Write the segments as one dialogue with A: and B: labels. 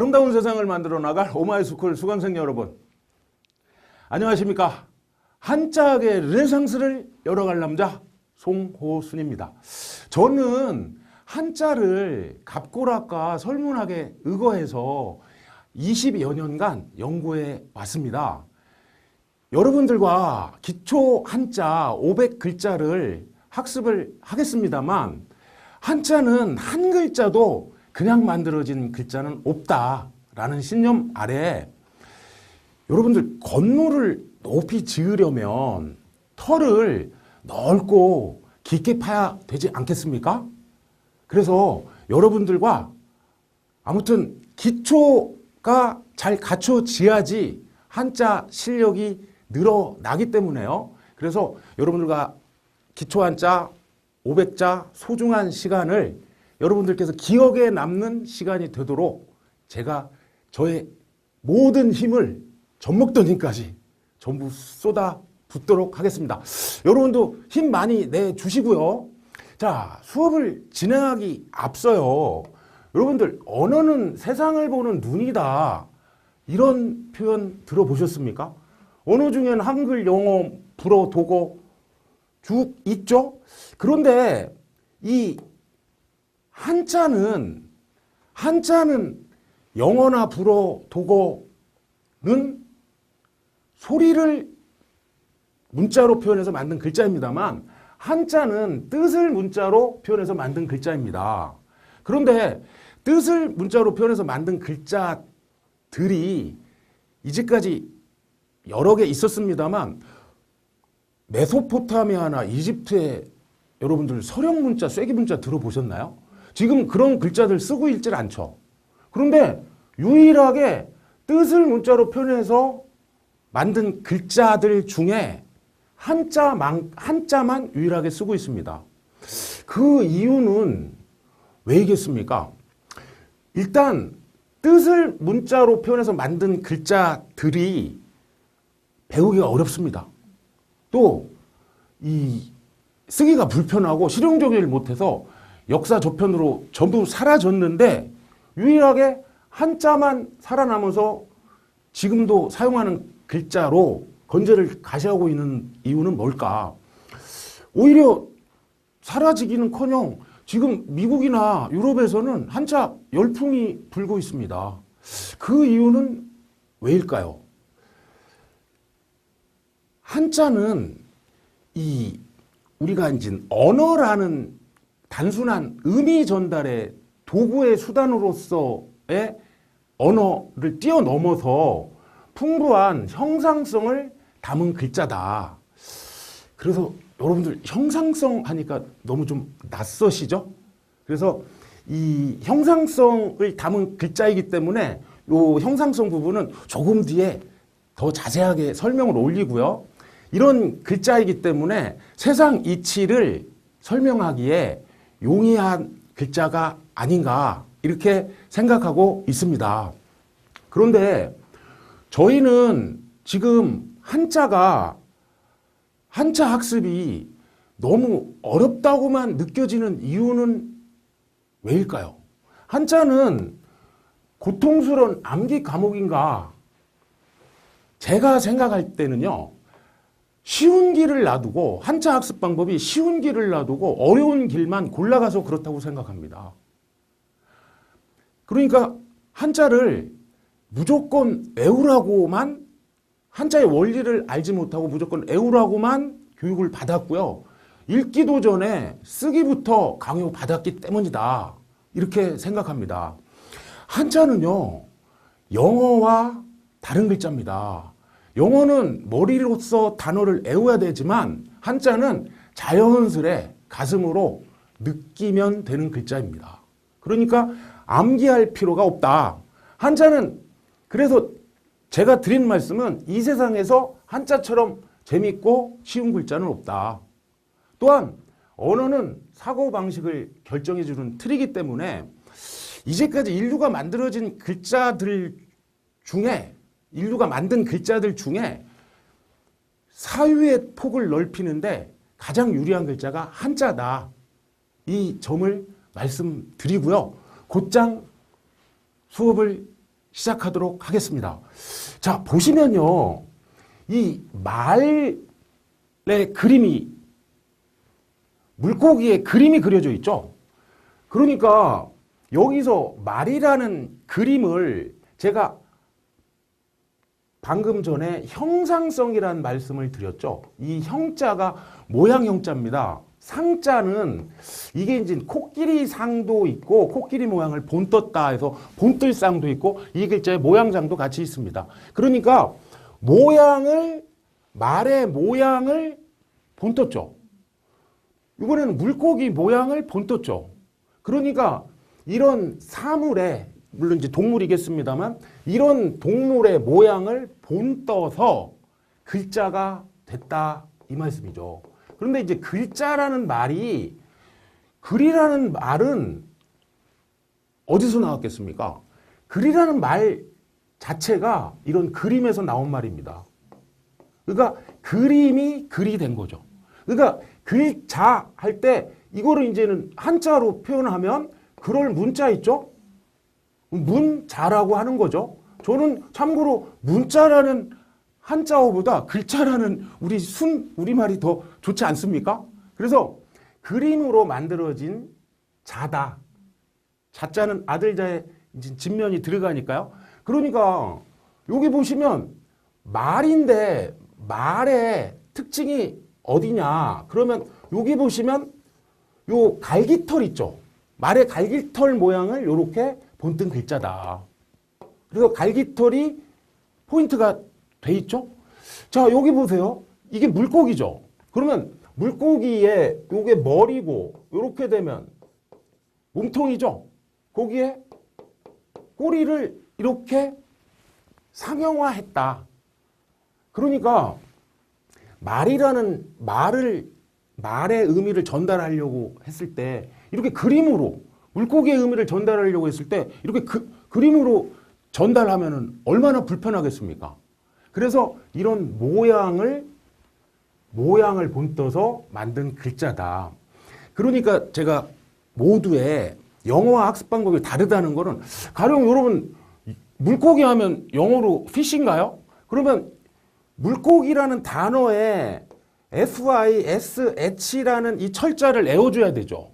A: 아름다운 세상을 만들어 나갈 오마이스쿨 수강생 여러분, 안녕하십니까? 한자학의 르네상스를 열어갈 남자 송호순입니다. 저는 한자를 갑골학과 설문학에 의거해서 20여 년간 연구해 왔습니다. 여러분들과 기초 한자 500글자를 학습을 하겠습니다만, 한자는 한 글자도 그냥 만들어진 글자는 없다라는 신념 아래 여러분들 건물을 높이 지으려면 털을 넓고 깊게 파야 되지 않겠습니까? 그래서 여러분들과 아무튼 기초가 잘 갖춰져야지 한자 실력이 늘어나기 때문에요. 그래서 여러분들과 기초 한자 500자 소중한 시간을 여러분들께서 기억에 남는 시간이 되도록 제가 저의 모든 힘을, 젖먹던 힘까지 전부 쏟아 붓도록 하겠습니다. 여러분도 힘 많이 내주시고요. 자, 수업을 진행하기 앞서요. 여러분들, 언어는 세상을 보는 눈이다, 이런 표현 들어보셨습니까? 언어 중에는 한글, 영어, 불어, 독어 쭉 있죠? 그런데 이 한자는 영어나 불어, 독어는 소리를 문자로 표현해서 만든 글자입니다만, 한자는 뜻을 문자로 표현해서 만든 글자입니다. 그런데 뜻을 문자로 표현해서 만든 글자들이 이제까지 여러 개 있었습니다만, 메소포타미아나 이집트에 여러분들 서령 문자, 쐐기 문자 들어보셨나요? 지금 그런 글자들 쓰고 있질 않죠. 그런데 유일하게 뜻을 문자로 표현해서 만든 글자들 중에 한자만 유일하게 쓰고 있습니다. 그 이유는 왜이겠습니까? 일단 뜻을 문자로 표현해서 만든 글자들이 배우기가 어렵습니다. 또 이 쓰기가 불편하고 실용적이지 못해서 역사 저편으로 전부 사라졌는데, 유일하게 한자만 살아남아서 지금도 사용하는 글자로 건재를 가시하고 있는 이유는 뭘까? 오히려 사라지기는커녕 지금 미국이나 유럽에서는 한자 열풍이 불고 있습니다. 그 이유는 왜일까요? 한자는 우리가 이제 언어라는 단순한 의미 전달의 도구의 수단으로서의 언어를 뛰어넘어서 풍부한 형상성을 담은 글자다. 그래서 여러분들 형상성 하니까 너무 좀 낯서시죠? 그래서 이 형상성을 담은 글자이기 때문에 이 형상성 부분은 조금 뒤에 더 자세하게 설명을 올리고요. 이런 글자이기 때문에 세상 이치를 설명하기에 용이한 글자가 아닌가, 이렇게 생각하고 있습니다. 그런데 저희는 지금 한자 학습이 너무 어렵다고만 느껴지는 이유는 왜일까요? 한자는 고통스러운 암기 과목인가? 제가 생각할 때는요, 쉬운 길을 놔두고, 한자 학습 방법이 쉬운 길을 놔두고 어려운 길만 골라가서 그렇다고 생각합니다. 그러니까 한자를 무조건 외우라고만, 한자의 원리를 알지 못하고 무조건 외우라고만 교육을 받았고요. 읽기도 전에 쓰기부터 강요받았기 때문이다, 이렇게 생각합니다. 한자는요, 영어와 다른 글자입니다. 영어는 머리로서 단어를 외워야 되지만, 한자는 자연스레 가슴으로 느끼면 되는 글자입니다. 그러니까 암기할 필요가 없다. 한자는, 그래서 제가 드린 말씀은 이 세상에서 한자처럼 재밌고 쉬운 글자는 없다. 또한 언어는 사고방식을 결정해주는 틀이기 때문에 이제까지 인류가 만든 글자들 중에 사유의 폭을 넓히는데 가장 유리한 글자가 한자다, 이 점을 말씀드리고요. 곧장 수업을 시작하도록 하겠습니다. 자, 보시면요. 이 말의 그림이, 물고기의 그림이 그려져 있죠. 그러니까 여기서 말이라는 그림을 제가 방금 전에 형상성이라는 말씀을 드렸죠. 이 형자가 모양 형자입니다. 상자는 이게 이제 코끼리 상도 있고 코끼리 모양을 본떴다 해서 본뜰상도 있고 이 글자의 모양장도 같이 있습니다. 그러니까 말의 모양을 본떴죠. 이번에는 물고기 모양을 본떴죠. 그러니까 이런 사물의, 물론 이제 동물이겠습니다만 이런 동물의 모양을 본떠서 글자가 됐다 이 말씀이죠. 그런데 이제 글자라는 말이, 글이라는 말은 어디서 나왔겠습니까? 글이라는 말 자체가 이런 그림에서 나온 말입니다. 그러니까 그림이 글이 된 거죠. 그러니까 글자 할 때 이거를 이제는 한자로 표현하면 그럴 문자 있죠? 문자라고 하는 거죠. 저는 참고로 문자라는 한자어보다 글자라는 우리말이 더 좋지 않습니까? 그래서 그림으로 만들어진 자다. 자자는 아들자의 진면이 들어가니까요. 그러니까 여기 보시면 말인데 말의 특징이 어디냐? 그러면 여기 보시면 요 갈기털 있죠? 말의 갈기털 모양을 이렇게 본뜬 글자다. 그래서 갈기털이 포인트가 돼 있죠? 자, 여기 보세요. 이게 물고기죠? 그러면 물고기에 요게 머리고 이렇게 되면 몸통이죠? 거기에 꼬리를 이렇게 상형화했다. 그러니까 말이라는 말의 의미를 전달하려고 했을 때 이렇게 그림으로 물고기의 의미를 전달하려고 했을 때 이렇게 그림으로 전달하면은 얼마나 불편하겠습니까? 그래서 이런 모양을 본떠서 만든 글자다. 그러니까 제가 모두의 영어와 학습 방법이 다르다는 거는 가령 여러분 물고기 하면 영어로 fish인가요? 그러면 물고기라는 단어에 FISH라는 이 철자를 애워줘야 되죠.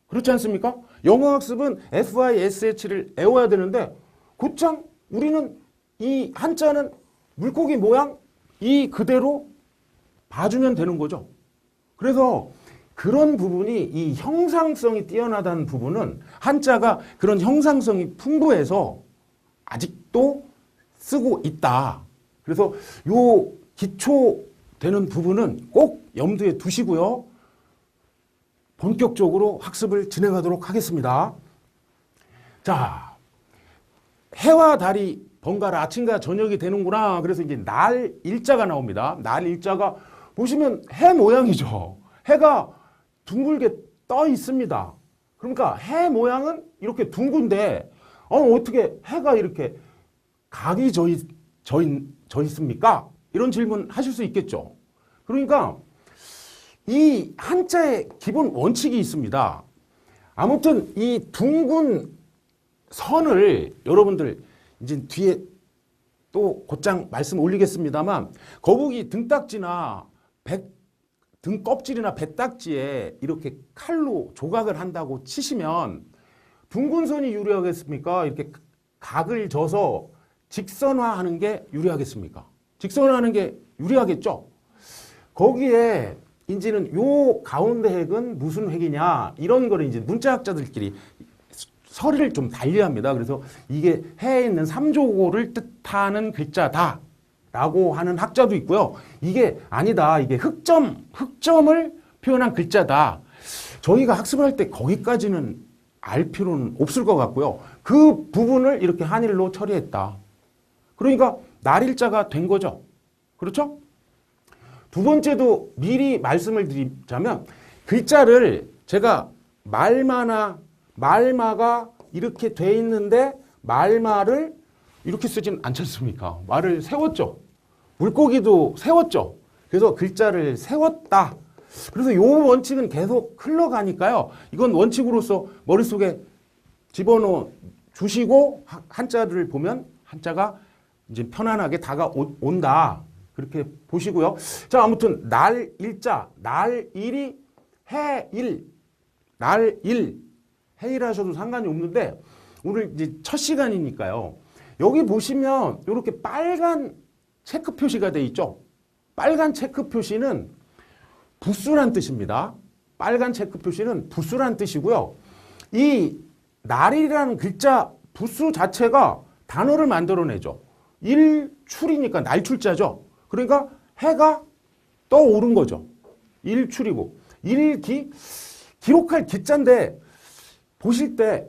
A: 그렇지 않습니까? 영어 학습은 FISH를 애워야 되는데 곧장 우리는 이 한자는 물고기 모양 이 그대로 봐주면 되는 거죠. 그래서 그런 부분이, 이 형상성이 뛰어나다는 부분은 한자가 그런 형상성이 풍부해서 아직도 쓰고 있다. 그래서 요 기초 되는 부분은 꼭 염두에 두시고요. 본격적으로 학습을 진행하도록 하겠습니다. 자, 해와 달이 번갈아 아침과 저녁이 되는구나. 그래서 이제 날 일자가 나옵니다. 날 일자가 보시면 해 모양이죠. 해가 둥글게 떠 있습니다. 그러니까 해 모양은 이렇게 둥근데 어떻게 해가 이렇게 각이 져 있습니까? 이런 질문 하실 수 있겠죠. 그러니까 이 한자의 기본 원칙이 있습니다. 아무튼 이 둥근 선을 여러분들 이제 뒤에 또 곧장 말씀 올리겠습니다만 거북이 등딱지나 등 껍질이나 배딱지에 이렇게 칼로 조각을 한다고 치시면 둥근 선이 유리하겠습니까? 이렇게 각을 져서 직선화하는 게 유리하겠습니까? 직선화하는 게 유리하겠죠? 거기에 이제는 요 가운데 획은 무슨 획이냐 이런 거를 이제 문자학자들끼리 서리를 좀 달리합니다. 그래서 이게 해에 있는 삼조고를 뜻하는 글자다 라고 하는 학자도 있고요. 이게 아니다. 이게 흑점을 표현한 글자다. 저희가 학습을 할 때 거기까지는 알 필요는 없을 것 같고요. 그 부분을 이렇게 한일로 처리했다. 그러니까 날일자가 된 거죠. 그렇죠? 두 번째도 미리 말씀을 드리자면 글자를 제가 말마가 이렇게 돼 있는데 말마를 이렇게 쓰진 않지 않습니까? 말을 세웠죠. 물고기도 세웠죠. 그래서 글자를 세웠다. 그래서 이 원칙은 계속 흘러가니까요. 이건 원칙으로서 머릿속에 집어넣어 주시고 한자를 보면 한자가 이제 편안하게 다가온다. 그렇게 보시고요. 자, 아무튼 날 일자, 날 일이 해일, 날 일, 해일 하셔도 상관이 없는데 오늘 이제 첫 시간이니까요. 여기 보시면 이렇게 빨간 체크 표시가 돼 있죠. 빨간 체크 표시는 부수란 뜻입니다. 빨간 체크 표시는 부수란 뜻이고요. 이 날이라는 글자 부수 자체가 단어를 만들어내죠. 일출이니까 날출자죠. 그러니까 해가 떠오른 거죠. 일출이고 기록할 기자인데 보실 때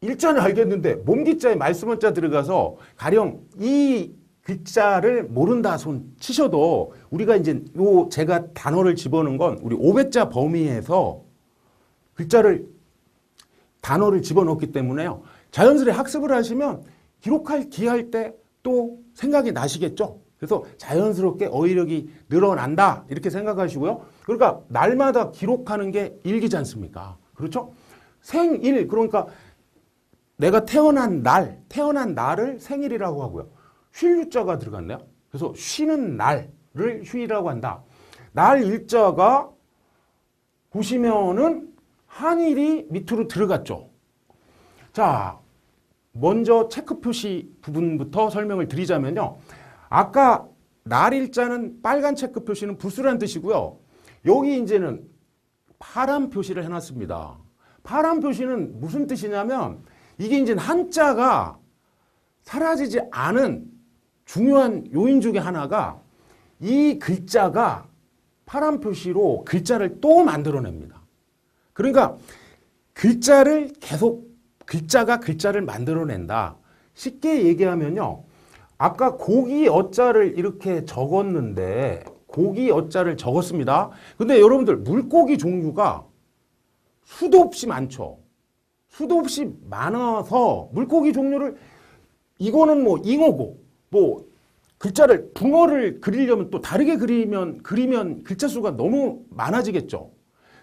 A: 일자는 알겠는데 몸기자에 말씀원자 들어가서 가령 이 글자를 모른다 손 치셔도 우리가 이제 제가 단어를 집어넣은 건 우리 500자 범위에서 단어를 집어넣기 때문에요. 자연스레 학습을 하시면 기록할 기할 때 또 생각이 나시겠죠. 그래서 자연스럽게 어휘력이 늘어난다 이렇게 생각하시고요. 그러니까 날마다 기록하는 게 일기지 않습니까? 그렇죠? 생일 그러니까 내가 태어난 날을 생일이라고 하고요. 쉴 유자가 들어갔네요. 그래서 쉬는 날을 휴일이라고 한다. 날 일자가 보시면은 한일이 밑으로 들어갔죠. 자, 먼저 체크 표시 부분부터 설명을 드리자면요. 아까 날 일자는 빨간 체크 표시는 부수란 뜻이고요. 여기 이제는 파란 표시를 해놨습니다. 파란 표시는 무슨 뜻이냐면 이게 이제 한자가 사라지지 않은 중요한 요인 중에 하나가 이 글자가 파란 표시로 글자를 또 만들어냅니다. 그러니까 글자가 글자를 만들어낸다. 쉽게 얘기하면요. 아까 고기 어자를 이렇게 적었는데 고기 어자를 적었습니다. 근데 여러분들 물고기 종류가 수도 없이 많죠. 수도 없이 많아서 물고기 종류를 이거는 뭐 잉어고 뭐 글자를 붕어를 그리려면 또 다르게 그리면 글자 수가 너무 많아지겠죠.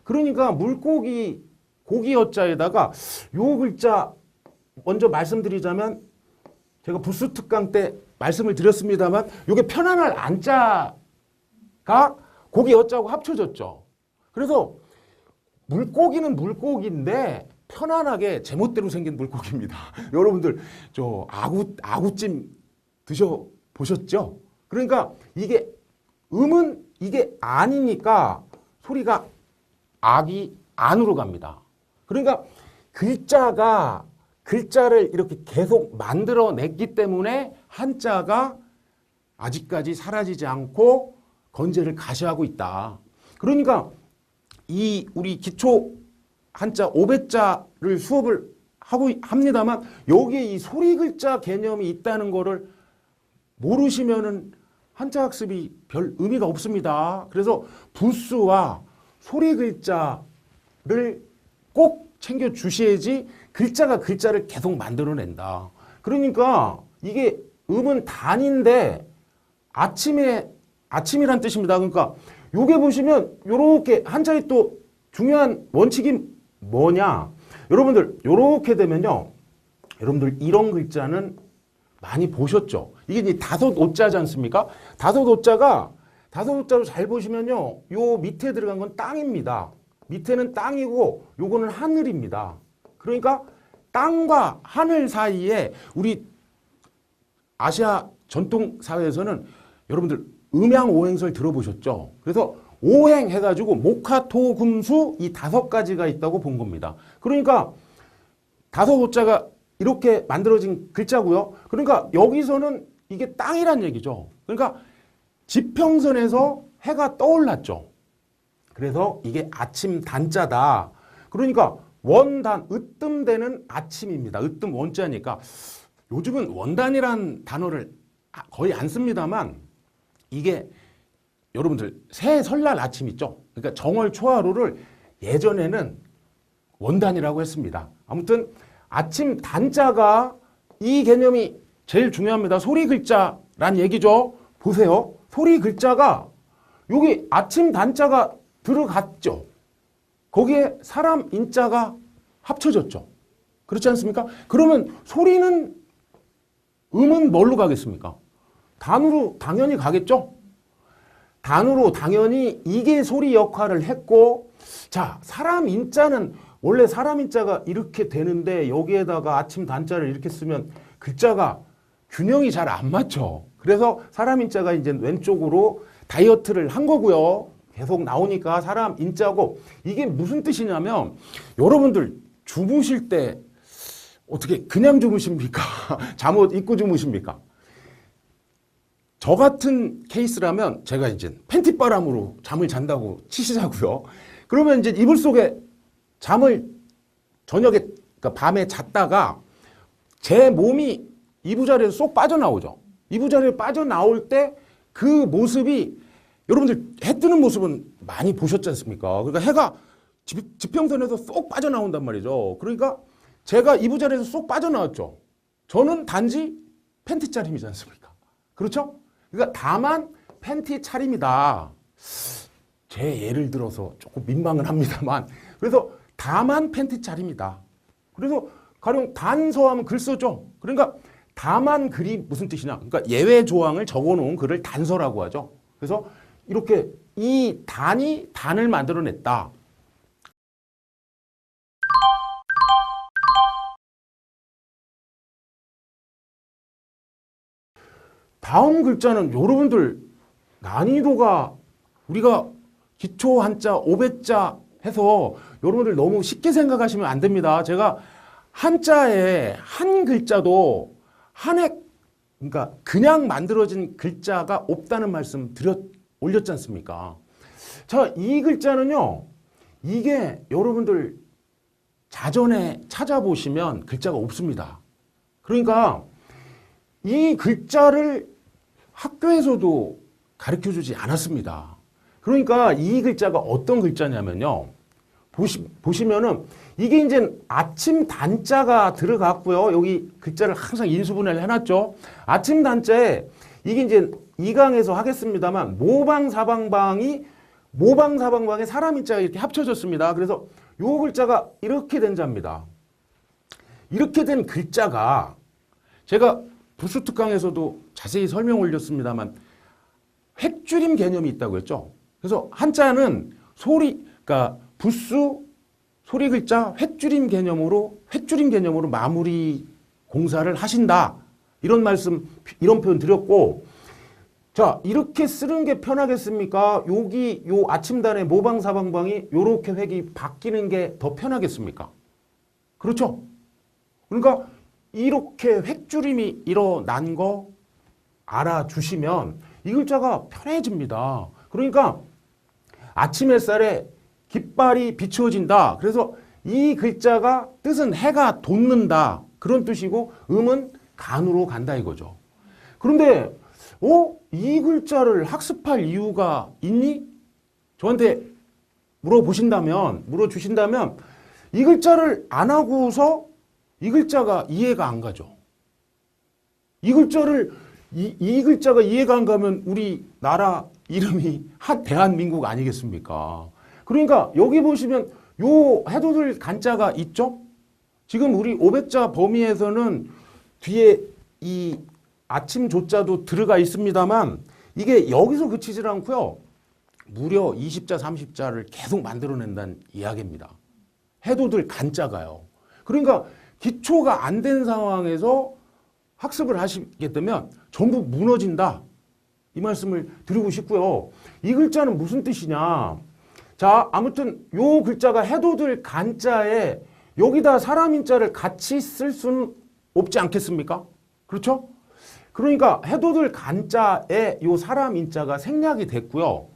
A: 그러니까 고기 어자에다가 요 글자 먼저 말씀드리자면 제가 부수 특강 때 말씀을 드렸습니다만 요게 편안할 안자가 고기 어자하고 합쳐졌죠. 그래서 물고기는 물고기인데 편안하게 제멋대로 생긴 물고기입니다. 여러분들 저 아구찜 드셔보셨죠? 그러니까 이게 음은 이게 아니니까 소리가 악이 안으로 갑니다. 그러니까 글자를 이렇게 계속 만들어냈기 때문에 한자가 아직까지 사라지지 않고 건재를 가시하고 있다. 그러니까 이 우리 기초 한자 500자를 수업을 하고 합니다만 여기에 이 소리 글자 개념이 있다는 거를 모르시면은 한자 학습이 별 의미가 없습니다. 그래서 부수와 소리 글자를 꼭 챙겨 주셔야지 글자가 글자를 계속 만들어낸다. 그러니까 이게 음은 단인데 아침이란 뜻입니다. 그러니까 요게 보시면 요렇게 한자의 또 중요한 원칙이 뭐냐? 여러분들 요렇게 되면요. 여러분들 이런 글자는 많이 보셨죠? 이게 이제 다섯 오자지 않습니까? 다섯 오자로 잘 보시면요. 요 밑에 들어간 건 땅입니다. 밑에는 땅이고 요거는 하늘입니다. 그러니까 땅과 하늘 사이에 우리 아시아 전통 사회에서는 여러분들 음양오행설 들어보셨죠? 그래서 오행 해가지고 목화토금수 이 5가지가 있다고 본 겁니다. 그러니까 다섯 오자가 이렇게 만들어진 글자고요. 그러니까 여기서는 이게 땅이란 얘기죠. 그러니까 지평선에서 해가 떠올랐죠. 그래서 이게 아침 단자다. 그러니까 원단, 으뜸되는 아침입니다. 으뜸 원자니까 요즘은 원단이란 단어를 거의 안 씁니다만 이게 여러분들 새해 설날 아침 있죠. 그러니까 정월 초하루를 예전에는 원단이라고 했습니다. 아무튼 아침 단자가 이 개념이 제일 중요합니다. 소리 글자란 얘기죠. 보세요. 소리 글자가 여기 아침 단자가 들어갔죠. 거기에 사람 인자가 합쳐졌죠. 그렇지 않습니까? 그러면 소리는, 음은 뭘로 가겠습니까? 단으로 당연히 가겠죠? 단으로 당연히 이게 소리 역할을 했고, 자, 사람 인자는 원래 사람 인자가 이렇게 되는데 여기에다가 아침 단자를 이렇게 쓰면 글자가 균형이 잘 안 맞죠. 그래서 사람 인자가 이제 왼쪽으로 다이어트를 한 거고요. 계속 나오니까 사람 인자고, 이게 무슨 뜻이냐면 여러분들 주무실 때 어떻게 그냥 주무십니까? 잠옷 입고 주무십니까? 저 같은 케이스라면 제가 이제 팬티바람으로 잠을 잔다고 치시자고요. 그러면 이제 이불 속에 잠을 저녁에, 그러니까 밤에 잤다가 제 몸이 이부자리에서 쏙 빠져나오죠. 이부자리에 빠져나올 때 그 모습이, 여러분들 해 뜨는 모습은 많이 보셨지 않습니까? 그러니까 해가 지평선에서 쏙 빠져나온단 말이죠. 그러니까 제가 이부자리에서 쏙 빠져나왔죠. 저는 단지 팬티 차림이지 않습니까? 그렇죠? 그러니까 다만 팬티 차림이다. 제 예를 들어서 조금 민망은 합니다만, 그래서 다만 팬티 차림이다. 그래서 가령 단서하면 글 써죠. 그러니까 다만 글이 무슨 뜻이냐? 그러니까 예외 조항을 적어놓은 글을 단서라고 하죠. 그래서 이렇게 이 단이 단을 만들어냈다. 다음 글자는 여러분들 난이도가, 우리가 기초 한자 500자 해서 여러분들 너무 쉽게 생각하시면 안 됩니다. 제가 한자에 한 글자도 그러니까 그냥 만들어진 글자가 없다는 말씀 올렸지 않습니까? 자, 이 글자는요, 이게 여러분들 자전에 찾아보시면 글자가 없습니다. 그러니까 이 글자를 학교에서도 가르쳐 주지 않았습니다. 그러니까 이 글자가 어떤 글자냐면요. 보시면은 이게 이제 아침 단자가 들어갔고요. 여기 글자를 항상 인수분해를 해놨죠. 아침 단자에 이게 이제 2강에서 하겠습니다만 모방사방방에 사람 인자가 이렇게 합쳐졌습니다. 그래서 요 글자가 이렇게 된 자입니다. 이렇게 된 글자가 제가 부수 특강에서도 자세히 설명 올렸습니다만 획줄임 개념이 있다고 했죠. 그래서 한자는 그러니까 부수 소리 글자 획줄임 개념으로 마무리 공사를 하신다. 이런 표현 드렸고, 자, 이렇게 쓰는 게 편하겠습니까? 여기 요 아침단의 모방사방방이 요렇게 획이 바뀌는 게 더 편하겠습니까? 그렇죠? 그러니까 이렇게 획줄임이 일어난 거 알아주시면 이 글자가 편해집니다. 그러니까 아침 햇살에 깃발이 비추어진다. 그래서 이 글자가 뜻은 해가 돋는다. 그런 뜻이고 음은 간으로 간다 이거죠. 그런데 이 글자를 학습할 이유가 있니? 저한테 물어주신다면 이 글자를 안 하고서 이 글자가 이해가 안 가죠. 이 글자가 이해가 안 가면 우리 나라 이름이 대한민국 아니겠습니까? 그러니까 여기 보시면 요 해돋을 간자가 있죠? 지금 우리 500자 범위에서는 뒤에 이 아침 조자도 들어가 있습니다만 이게 여기서 그치질 않고요. 무려 20자, 30자를 계속 만들어낸다는 이야기입니다. 해돋을 간자가요. 그러니까 기초가 안 된 상황에서 학습을 하시게 되면 전부 무너진다. 이 말씀을 드리고 싶고요. 이 글자는 무슨 뜻이냐. 자, 아무튼 요 글자가 해돋을 간자에 여기다 사람 인자를 같이 쓸 수는 없지 않겠습니까? 그렇죠? 그러니까 해돋을 간자에 요 사람 인자가 생략이 됐고요.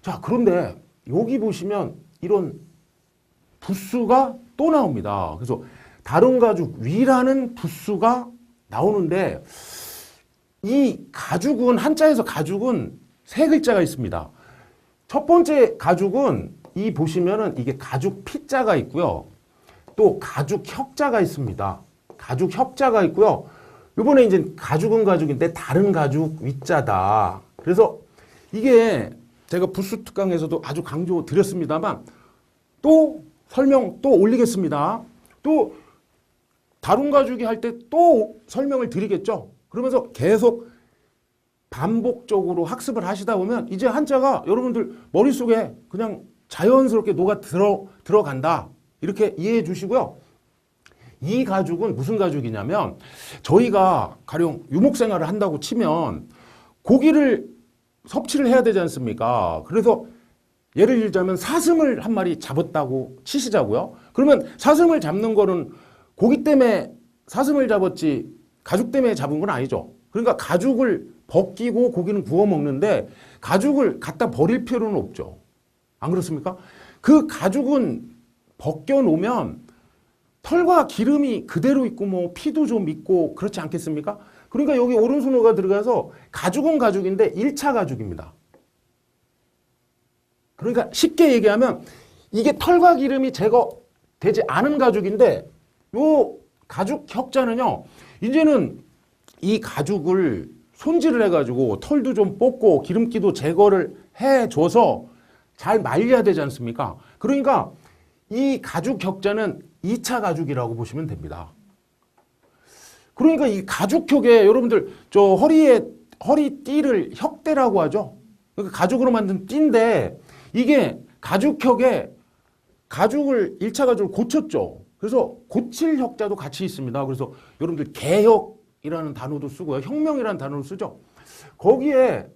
A: 자, 그런데 여기 보시면 이런 부수가 또 나옵니다. 그래서 다른 가죽 위라는 부수가 나오는데 이 가죽은 한자에서 가죽은 세 글자가 있습니다. 첫 번째 가죽은 이 보시면은 이게 가죽 피자가 있고요. 또 가죽 혁자가 있습니다. 가죽 혁자가 있고요. 이번에 이제 가죽은 가죽인데 다른 가죽 위자다. 그래서 이게 제가 부수 특강에서도 아주 강조 드렸습니다만 또 설명 또 올리겠습니다. 또 다룬 가주기 할 때 또 설명을 드리겠죠. 그러면서 계속 반복적으로 학습을 하시다 보면 이제 한자가 여러분들 머릿속에 그냥 자연스럽게 녹아 들어간다. 이렇게 이해해 주시고요. 이 가죽은 무슨 가죽이냐면 저희가 가령 유목 생활을 한다고 치면 고기를 섭취를 해야 되지 않습니까? 그래서 예를 들자면 사슴을 한 마리 잡았다고 치시자고요. 그러면 사슴을 잡는 거는 고기 때문에 사슴을 잡았지 가죽 때문에 잡은 건 아니죠. 그러니까 가죽을 벗기고 고기는 구워 먹는데 가죽을 갖다 버릴 필요는 없죠. 안 그렇습니까? 그 가죽은 벗겨 놓으면 털과 기름이 그대로 있고 뭐 피도 좀 있고 그렇지 않겠습니까? 그러니까 여기 오른손어가 들어가서 가죽은 가죽인데 1차 가죽입니다. 그러니까 쉽게 얘기하면 이게 털과 기름이 제거되지 않은 가죽인데 요 가죽 혁자는요. 이제는 이 가죽을 손질을 해가지고 털도 좀 뽑고 기름기도 제거를 해줘서 잘 말려야 되지 않습니까? 그러니까 이 가죽 격자는 2차 가죽이라고 보시면 됩니다. 그러니까 이 가죽혁에 여러분들 저 허리띠를 혁대라고 하죠. 그러니까 가죽으로 만든 띠인데 이게 가죽혁에 가죽을 1차 가죽을 고쳤죠. 그래서 고칠 혁자도 같이 있습니다. 그래서 여러분들 개혁이라는 단어도 쓰고요. 혁명이라는 단어를 쓰죠. 거기에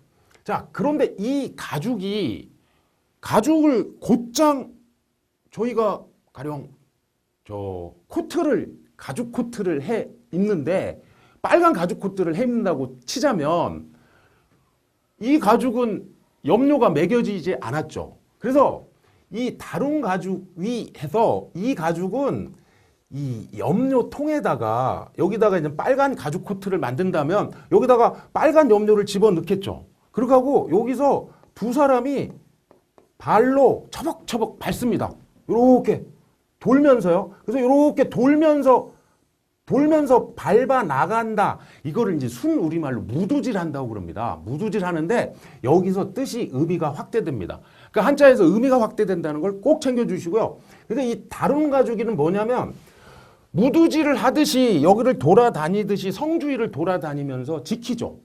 A: 자 그런데 이 가죽을 곧장 저희가 가령 저 코트를 가죽 코트를 해 입는데 빨간 가죽 코트를 해 입는다고 치자면 이 가죽은 염료가 매겨지지 않았죠. 그래서 이 다룬 가죽이 해서 이 가죽은 이 염료통에다가 여기다가 이제 빨간 가죽 코트를 만든다면 여기다가 빨간 염료를 집어넣겠죠. 그렇게 하고 여기서 두 사람이 발로 처벅처벅 밟습니다. 이렇게 돌면서요. 그래서 이렇게 돌면서 밟아 나간다. 이거를 이제 순 우리말로 무두질 한다고 그럽니다. 무두질 하는데 여기서 뜻이 의미가 확대됩니다. 그러니까 한자에서 의미가 확대된다는 걸 꼭 챙겨주시고요. 그러니까 이 다룬 가죽이는 뭐냐면 무두질을 하듯이 여기를 돌아다니듯이 성주위를 돌아다니면서 지키죠.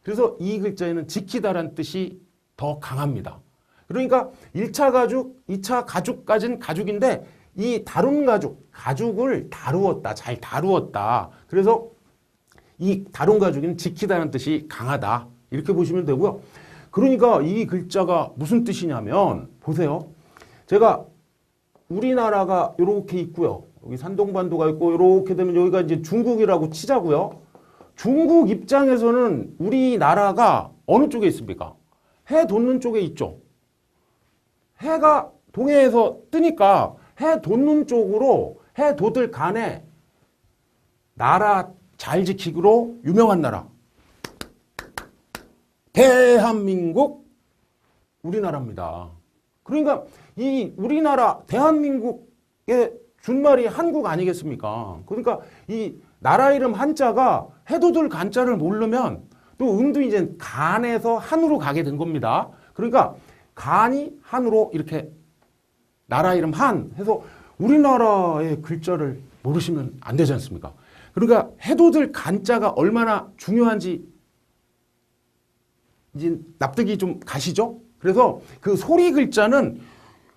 A: 그래서 이 글자에는 지키다란 뜻이 더 강합니다. 그러니까 1차 가죽, 2차 가죽까지는 가죽인데 이 다룬 가죽을 다루었다, 잘 다루었다. 그래서 이 다룬 가죽은 지키다는 뜻이 강하다. 이렇게 보시면 되고요. 그러니까 이 글자가 무슨 뜻이냐면 보세요. 제가 우리나라가 이렇게 있고요. 여기 산동반도가 있고 이렇게 되면 여기가 이제 중국이라고 치자고요. 중국 입장에서는 우리나라가 어느 쪽에 있습니까? 해 돋는 쪽에 있죠. 해가 동해에서 뜨니까 해 돋는 쪽으로 해 돋을 간에 나라 잘 지키기로 유명한 나라. 대한민국 우리나라입니다. 그러니까 이 우리나라 대한민국의 준말이 한국 아니겠습니까? 그러니까 이 나라 이름 한자가 해 돋을 간자를 모르면 또 음도 이제 간에서 한으로 가게 된 겁니다. 그러니까 간이 한으로 이렇게 나라 이름 한 해서 우리나라의 글자를 모르시면 안 되지 않습니까? 그러니까 해돋을 간자가 얼마나 중요한지 이제 납득이 좀 가시죠? 그래서 그 소리 글자는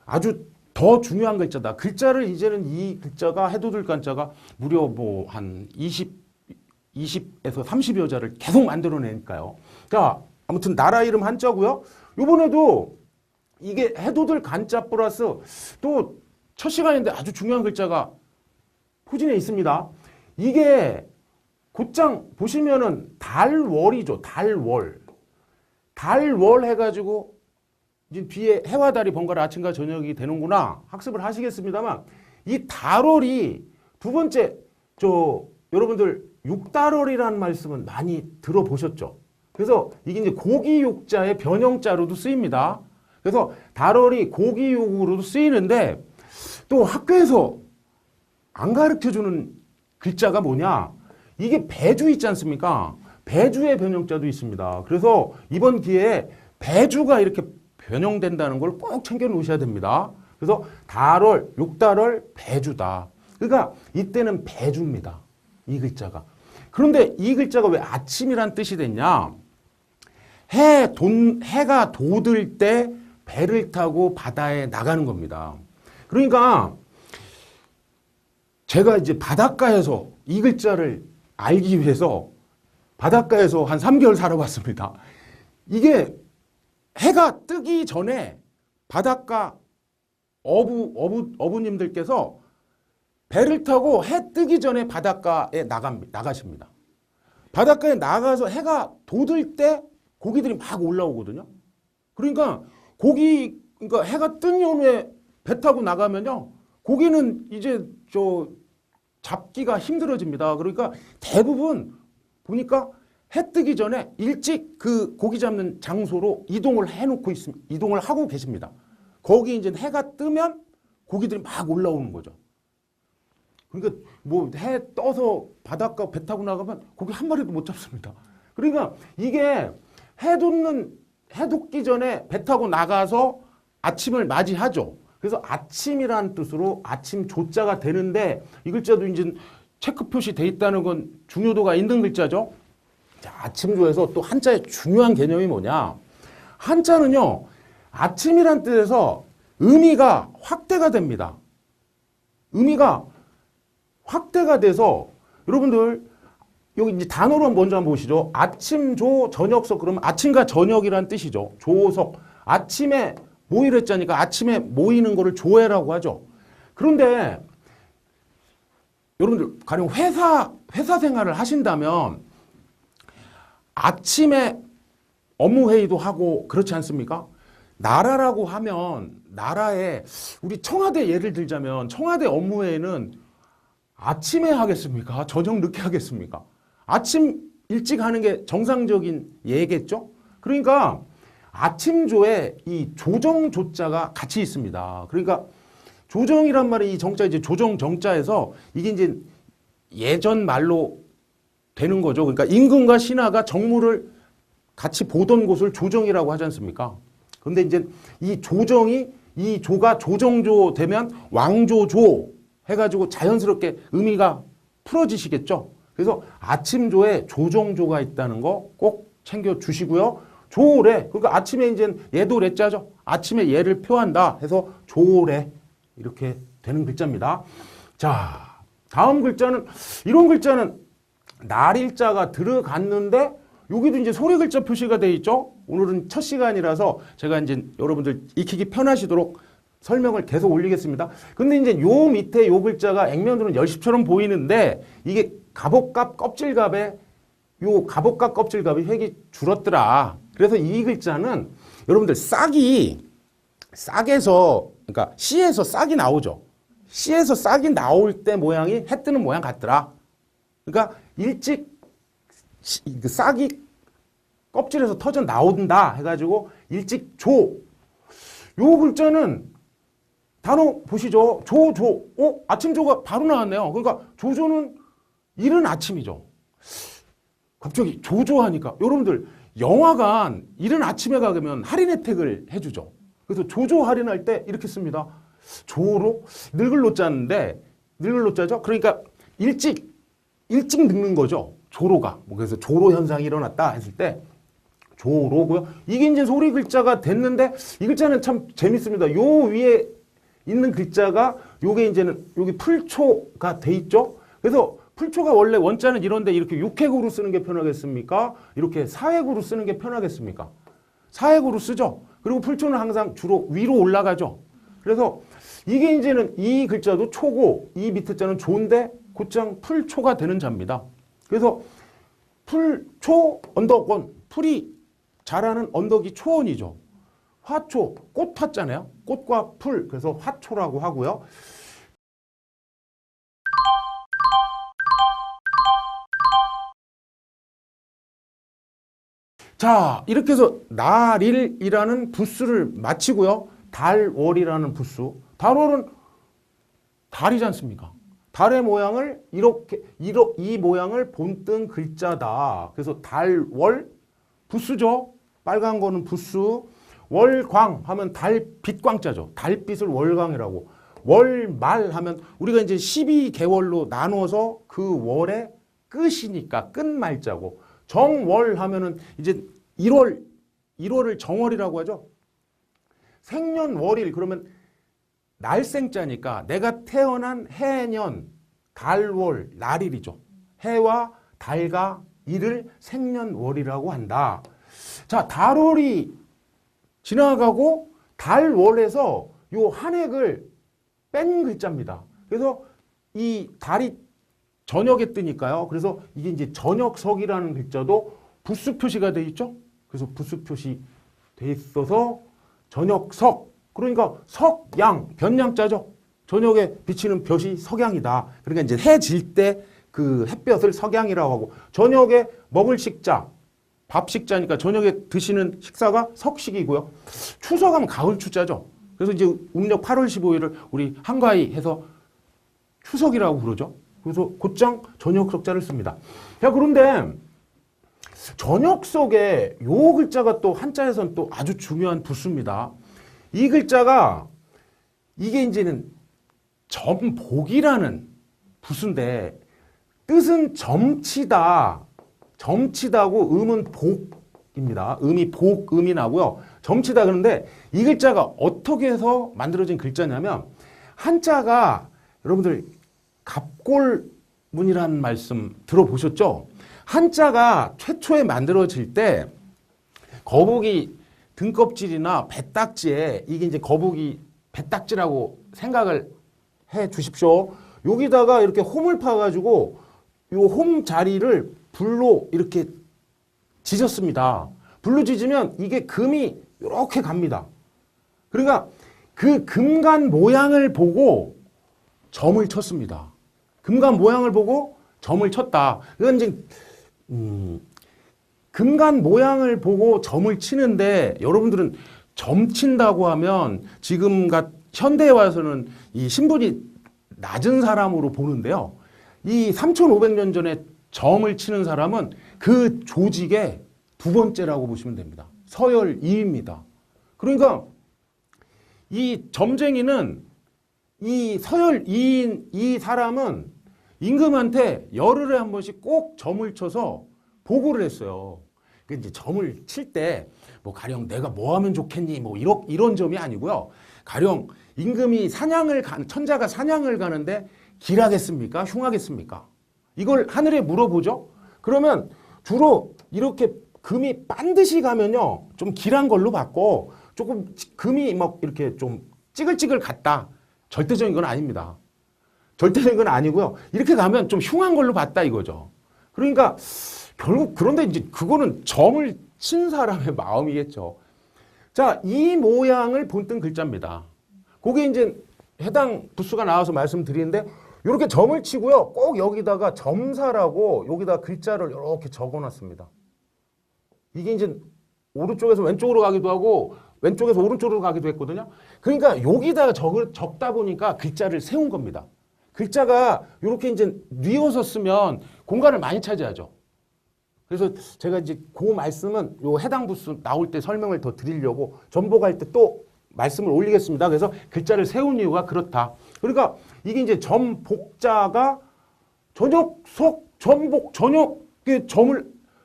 A: 아주 더 중요한 글자다. 글자를 이제는 이 글자가 해돋을 간자가 무려 뭐 한 20에서 30여 자를 계속 만들어내니까요. 자, 아무튼 나라 이름 한자고요. 요번에도 이게 해돋을 간자 플러스 또 첫 시간인데 아주 중요한 글자가 포진해 있습니다. 이게 곧장 보시면은 달월이죠. 달월. 달월 해가지고 이제 뒤에 해와 달이 번갈아 아침과 저녁이 되는구나 학습을 하시겠습니다만 이 달월이 두 번째 여러분들 육달월이라는 말씀은 많이 들어보셨죠. 그래서 이게 이제 고기육자의 변형자로도 쓰입니다. 그래서 달월이 고기육으로도 쓰이는데 또 학교에서 안 가르쳐주는 글자가 뭐냐? 이게 배주 있지 않습니까? 배주의 변형자도 있습니다. 그래서 이번 기회에 배주가 이렇게 변형된다는 걸 꼭 챙겨 놓으셔야 됩니다. 그래서 달월, 육달월, 배주다. 그러니까 이때는 배주입니다. 이 글자가. 그런데 이 글자가 왜 아침이란 뜻이 됐냐? 해가 돋을 때 배를 타고 바다에 나가는 겁니다. 그러니까 제가 이제 바닷가에서 이 글자를 알기 위해서 바닷가에서 한 3개월 살아봤습니다. 이게 해가 뜨기 전에 바닷가 어부님들께서 배를 타고 해 뜨기 전에 바닷가에 나가십니다. 바닷가에 나가서 해가 돋을 때 고기들이 막 올라오거든요. 그러니까 그러니까 해가 뜬 이후에 배 타고 나가면요. 고기는 이제 잡기가 힘들어집니다. 그러니까 대부분 보니까 해 뜨기 전에 일찍 그 고기 잡는 장소로 이동을 하고 계십니다. 거기 이제 해가 뜨면 고기들이 막 올라오는 거죠. 그러니까 뭐 해 떠서 바닷가 배 타고 나가면 고기 한 마리도 못 잡습니다. 그러니까 이게 해 돋기 전에 배 타고 나가서 아침을 맞이하죠. 그래서 아침이라는 뜻으로 아침 조자가 되는데 이 글자도 이제 체크 표시돼 있다는 건 중요도가 있는 글자죠. 자, 아침조에서 또 한자의 중요한 개념이 뭐냐? 한자는요, 아침이란 뜻에서 의미가 확대가 됩니다. 의미가 확대가 돼서 여러분들 여기 이제 단어로 먼저 한번 보시죠. 아침조 저녁석 그러면 아침과 저녁이란 뜻이죠. 조석. 아침에 모이를 했자니까 아침에 모이는 거를 조회라고 하죠. 그런데 여러분들 가령 회사 생활을 하신다면 아침에 업무 회의도 하고 그렇지 않습니까? 나라라고 하면 나라에 우리 청와대 예를 들자면 청와대 업무 회의는 아침에 하겠습니까? 저녁 늦게 하겠습니까? 아침 일찍 하는 게 정상적인 예겠죠? 그러니까 아침조에 이 조정조자가 같이 있습니다. 그러니까 조정이란 말이 이 정자 이제 조정 정자에서 이게 이제 예전 말로 되는 거죠. 그러니까 임금과 신하가 정무를 같이 보던 곳을 조정이라고 하지 않습니까? 그런데 이제 이 조정이 이 조가 조정조 되면 왕조조 해가지고 자연스럽게 의미가 풀어지시겠죠. 그래서 아침조에 조정조가 있다는 거 꼭 챙겨 주시고요. 조래 그러니까 아침에 이제 예도 레자죠. 아침에 예를 표한다 해서 조래 이렇게 되는 글자입니다. 자, 다음 글자는 이런 글자는 날일자가 들어갔는데 여기도 이제 소리 글자 표시가 돼 있죠. 오늘은 첫 시간이라서 제가 이제 여러분들 익히기 편하시도록 설명을 계속 올리겠습니다. 근데 이제 요 밑에 요 글자가 액면으로는 열십처럼 보이는데 이게 갑옷갑 껍질갑에 요 갑옷갑 껍질갑이 획이 줄었더라. 그래서 이 글자는 여러분들 싹에서 그러니까 씨에서 싹이 나오죠. 씨에서 싹이 나올 때 모양이 해 뜨는 모양 같더라. 그러니까 일찍 그 싹이 껍질에서 터져 나온다 해가지고 일찍 조. 요 글자는 단어 보시죠. 아침조가 바로 나왔네요. 그러니까 조조는 이른 아침이죠. 갑자기 조조하니까 여러분들 영화관 이른 아침에 가면 할인 혜택을 해주죠. 그래서 조조 할인할 때 이렇게 씁니다. 조로 늙을 노자인데 늙을 노자죠. 그러니까 일찍 늙는 거죠. 조로가. 그래서 조로 현상이 일어났다 했을 때 조로고요. 이게 이제 소리 글자가 됐는데 이 글자는 참 재밌습니다. 요 위에 있는 글자가 요게 이제는 여기 풀초가 돼 있죠. 그래서 풀초가 원래 원자는 이런데 이렇게 육획으로 쓰는 게 편하겠습니까? 이렇게 사획으로 쓰는 게 편하겠습니까? 사획으로 쓰죠. 그리고 풀초는 항상 주로 위로 올라가죠. 그래서 이게 이제는 이 글자도 초고 이 밑에 자는 조인데 곧장 풀초가 되는 자입니다. 그래서 풀초 언덕원 풀이 자라는 언덕이 초원이죠. 화초 꽃 화자네요. 꽃과 풀 그래서 화초라고 하고요. 자, 이렇게 해서 날일이라는 부수를 마치고요. 달월이라는 부수. 달월은 달이지 않습니까? 달의 모양을 이 모양을 본뜬 글자다. 그래서 달월 부수죠. 빨간 거는 부수. 월광 하면 달빛광자죠. 달빛을 월광이라고. 월말 하면 우리가 이제 12개월로 나눠서 그 월의 끝이니까 끝말자고, 정월 하면은 이제 1월을 정월이라고 하죠. 생년월일 그러면 날생자니까 내가 태어난 해년, 달월, 날일이죠. 해와 달과 일을 생년월이라고 한다. 자, 달월이 지나가고 달월에서 요 한획을 뺀 글자입니다. 그래서 이 달이 저녁에 뜨니까요. 그래서 이게 이제 저녁석이라는 글자도 부수 표시가 돼 있죠. 그래서 부수 표시 돼 있어서 저녁석. 그러니까 석양, 변양자죠. 저녁에 비치는 볕이 석양이다. 그러니까 이제 해 질 때 그 햇볕을 석양이라고 하고, 저녁에 먹을 식자, 밥 식자니까 저녁에 드시는 식사가 석식이고요. 추석하면 가을 추자죠. 그래서 이제 음력 8월 15일을 우리 한가위 해서 추석이라고 부르죠. 그래서 곧장 저녁석자를 씁니다. 자, 그런데 저녁석에 요 글자가 또 한자에서는 또 아주 중요한 부수입니다. 이 글자가 이게 이제는 점복이라는 부수인데 뜻은 점치다. 점치다고 음은 복입니다. 음이 복음이 나고요. 점치다 그런데 이 글자가 어떻게 해서 만들어진 글자냐면 한자가 여러분들 갑골문이라는 말씀 들어보셨죠? 한자가 최초에 만들어질 때 거북이 등껍질이나 배딱지에 이게 이제 거북이 배딱지라고 생각을 해 주십시오. 여기다가 이렇게 홈을 파가지고 이 홈 자리를 불로 이렇게 지졌습니다. 불로 지지면 이게 금이 이렇게 갑니다. 그러니까 그 금간 모양을 보고 점을 쳤습니다. 금간 모양을 보고 점을 쳤다. 이건 이제 금간 모양을 보고 점을 치는데 여러분들은 점 친다고 하면 지금 현대에 와서는 이 신분이 낮은 사람으로 보는데요. 이 3,500년 전에 점을 치는 사람은 그 조직의 두 번째라고 보시면 됩니다. 서열 2위입니다. 그러니까 이 점쟁이는 이 서열 2인 이 사람은 임금한테 열흘에 한 번씩 꼭 점을 쳐서 보고를 했어요. 그 이제 점을 칠 때 뭐 가령 내가 뭐 하면 좋겠니 뭐 이런 점이 아니고요. 가령 임금이 천자가 사냥을 가는데 길하겠습니까? 흉하겠습니까? 이걸 하늘에 물어보죠. 그러면 주로 이렇게 금이 반드시 가면요. 좀 길한 걸로 받고 조금 금이 막 이렇게 좀 찌글찌글 갔다. 절대적인 건 아닙니다. 절대적인 건 아니고요. 이렇게 가면 좀 흉한 걸로 봤다 이거죠. 그러니까 결국 그런데 이제 그거는 점을 친 사람의 마음이겠죠. 자, 이 모양을 본뜬 글자입니다. 그게 이제 해당 부수가 나와서 말씀드리는데 이렇게 점을 치고요. 꼭 여기다가 점사라고 여기다 글자를 이렇게 적어놨습니다. 이게 이제 오른쪽에서 왼쪽으로 가기도 하고 왼쪽에서 오른쪽으로 가기도 했거든요. 그러니까 여기다가 적다 보니까 글자를 세운 겁니다. 글자가 이렇게 이제 뉘어서 쓰면 공간을 많이 차지하죠. 그래서 제가 이제 그 말씀은 요 해당 부수 나올 때 설명을 더 드리려고 전복할 때 또 말씀을 올리겠습니다. 그래서 글자를 세운 이유가 그렇다. 그러니까 이게 이제 점복자가 저녁, 석, 전복, 저녁에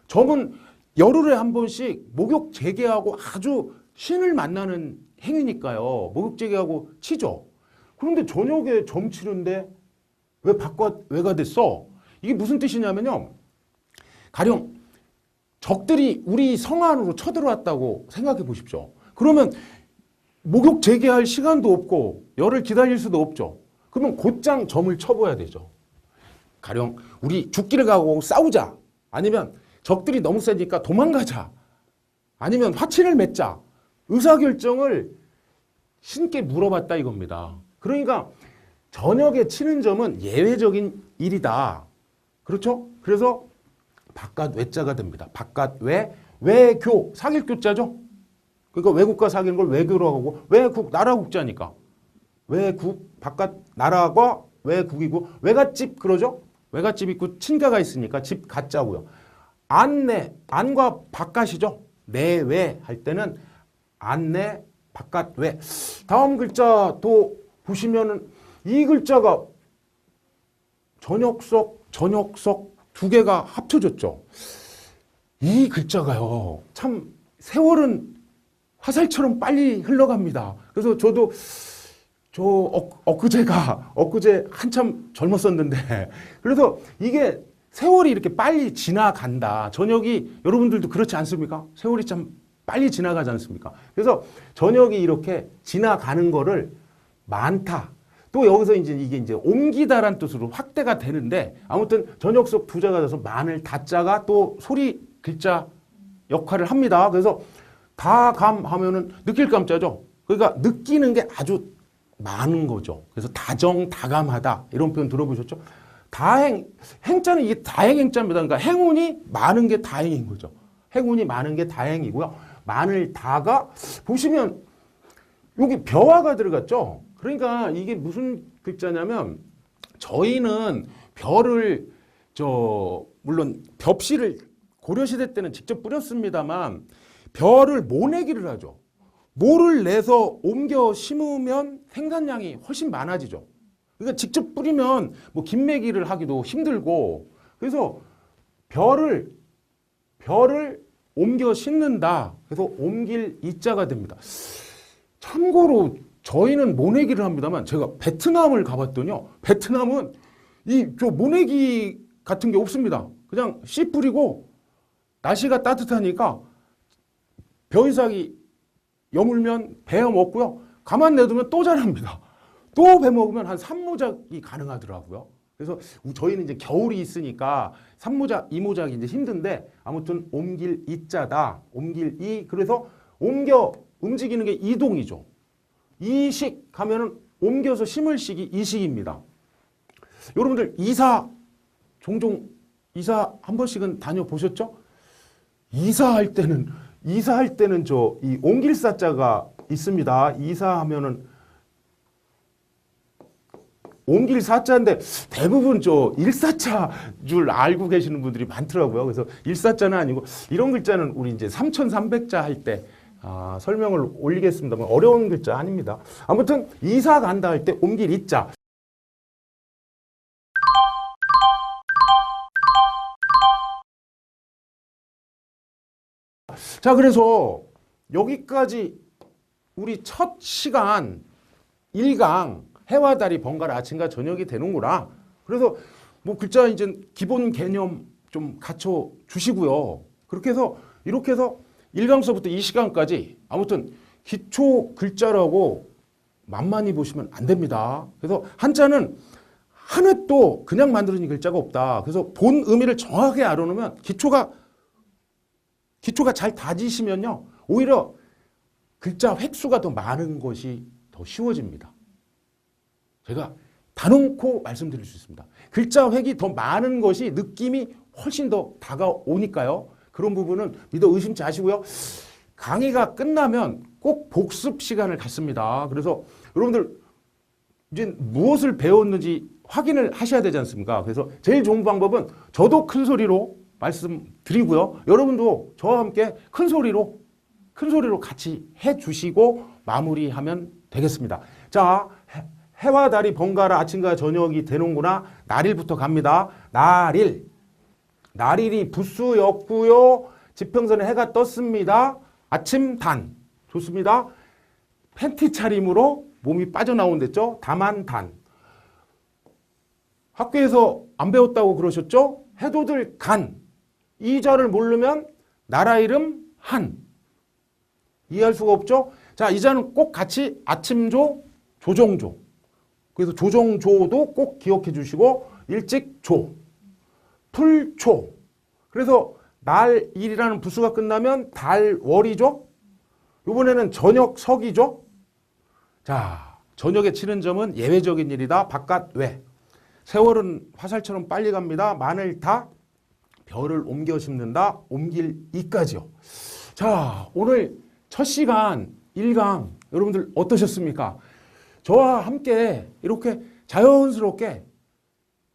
A: 점은 열흘에 한 번씩 목욕 재개하고 아주 신을 만나는 행위니까요. 목욕 재개하고 치죠. 그런데 저녁에 점 치는데 왜 바깥 왜가 됐어? 이게 무슨 뜻이냐면요. 가령 적들이 우리 성 안으로 쳐들어왔다고 생각해 보십시오. 그러면 목욕 재개할 시간도 없고 열을 기다릴 수도 없죠. 그러면 곧장 점을 쳐봐야 되죠. 가령 우리 죽기를 가고 싸우자. 아니면 적들이 너무 세니까 도망가자. 아니면 화친을 맺자. 의사결정을 신께 물어봤다 이겁니다. 그러니까 저녁에 치는 점은 예외적인 일이다. 그렇죠? 그래서 바깥 외자가 됩니다. 바깥 외교, 사귈 교자죠. 그러니까 외국과 사귀는 걸 외교로 하고 외국, 나라 국자니까. 외국, 바깥 나라가 외국이고 외갓집 그러죠? 외갓집 있고 친가가 있으니까 집 가짜고요. 안내, 안과 바깥이죠. 내외 할 때는 안내, 바깥 외. 다음 글자 또 보시면은 이 글자가 저녁석 두 개가 합쳐졌죠. 이 글자가요, 참 세월은 화살처럼 빨리 흘러갑니다. 그래서 저도 엊그제 한참 젊었었는데, 그래서 이게 세월이 이렇게 빨리 지나간다. 저녁이 여러분들도 그렇지 않습니까? 세월이 참 빨리 지나가지 않습니까? 그래서 저녁이 이렇게 지나가는 거를 많다. 또 여기서 이게 옮기다란 뜻으로 확대가 되는데, 아무튼 저녁석 부자가 돼서 많을 다자가 또 소리 글자 역할을 합니다. 그래서 다감 하면은 느낄 감자죠. 그러니까 느끼는 게 아주 많은 거죠. 그래서 다정다감하다 이런 표현 들어보셨죠? 행자는 이게 다행행자입니다. 그러니까 행운이 많은 게 다행인 거죠. 행운이 많은 게 다행이고요. 많을 다가 보시면 여기 벼화가 들어갔죠. 그러니까 이게 무슨 글자냐면, 저희는 벼를 물론 벽씨를 고려시대 때는 직접 뿌렸습니다만 벼를 모내기를 하죠. 모를 내서 옮겨 심으면 생산량이 훨씬 많아지죠. 그러니까 직접 뿌리면 뭐 김매기를 하기도 힘들고, 그래서 벼를 옮겨 심는다. 그래서 옮길 이자가 됩니다. 참고로 저희는 모내기를 합니다만, 제가 베트남을 가봤더니요, 베트남은 모내기 같은 게 없습니다. 그냥 씨 뿌리고 날씨가 따뜻하니까 벼이삭이 여물면 베어 먹고요. 가만 내두면 또 자랍니다. 또 배 먹으면 한 3모작이 가능하더라고요. 그래서 저희는 이제 겨울이 있으니까 3모작, 2모작이 이제 힘든데, 아무튼 옮길 이자다. 옮길 이. 그래서 옮겨 움직이는 게 이동이죠. 이식 하면은 옮겨서 심을 식이 이식입니다. 여러분들 종종 이사 한 번씩은 다녀보셨죠? 이사할 때는 이 옮길 사자가 있습니다. 이사하면은 옮길 사자인데 대부분 일사자 줄 알고 계시는 분들이 많더라고요. 그래서 일사자는 아니고 이런 글자는 우리 이제 3300자 할 때 설명을 올리겠습니다만 어려운 글자 아닙니다. 아무튼 이사 간다 할 때 옮길 이자. 자, 그래서 여기까지 우리 첫 시간 1강 해와 달이 번갈아 아침과 저녁이 되는구나. 그래서 뭐 글자 이제 기본 개념 좀 갖춰 주시고요. 이렇게 해서 1강서부터 이 시간까지 아무튼 기초 글자라고 만만히 보시면 안 됩니다. 그래서 한자는 하나도 그냥 만들어진 글자가 없다. 그래서 본 의미를 정확하게 알아놓으면 기초가 잘 다지시면요, 오히려 글자 획수가 더 많은 것이 더 쉬워집니다. 제가 단언코 말씀드릴 수 있습니다. 글자 획이 더 많은 것이 느낌이 훨씬 더 다가오니까요. 그런 부분은 믿어 의심치 마시고요. 강의가 끝나면 꼭 복습 시간을 갖습니다. 그래서 여러분들 이제 무엇을 배웠는지 확인을 하셔야 되지 않습니까? 그래서 제일 좋은 방법은 저도 큰 소리로 말씀드리고요. 여러분도 저와 함께 큰 소리로 같이 해주시고 마무리하면 되겠습니다. 자, 해와 달이 번갈아 아침과 저녁이 되는구나. 날일부터 갑니다. 날일이 부수였고요. 지평선에 해가 떴습니다. 아침 단. 좋습니다. 팬티 차림으로 몸이 빠져나온댔죠. 다만 단. 학교에서 안 배웠다고 그러셨죠? 해돋을 간. 이 자를 모르면 나라 이름 한. 이해할 수가 없죠? 자, 이 자는 꼭 같이 아침조, 조정조. 그래서 조정조도 꼭 기억해 주시고, 일찍조, 풀초. 그래서 날일이라는 부수가 끝나면 달월이죠. 이번에는 저녁석이죠. 자, 저녁에 치는 점은 예외적인 일이다. 바깥 외. 세월은 화살처럼 빨리 갑니다. 만을 다 별을 옮겨 심는다. 옮길 이까지요. 자, 오늘 첫 시간 1강 여러분들 어떠셨습니까? 저와 함께 이렇게 자연스럽게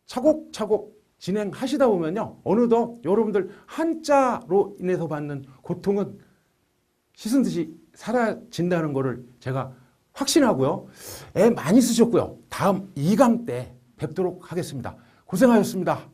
A: 차곡차곡 진행하시다 보면요, 어느덧 여러분들 한자로 인해서 받는 고통은 씻은 듯이 사라진다는 것을 제가 확신하고요. 애 많이 쓰셨고요. 다음 2강 때 뵙도록 하겠습니다. 고생하셨습니다.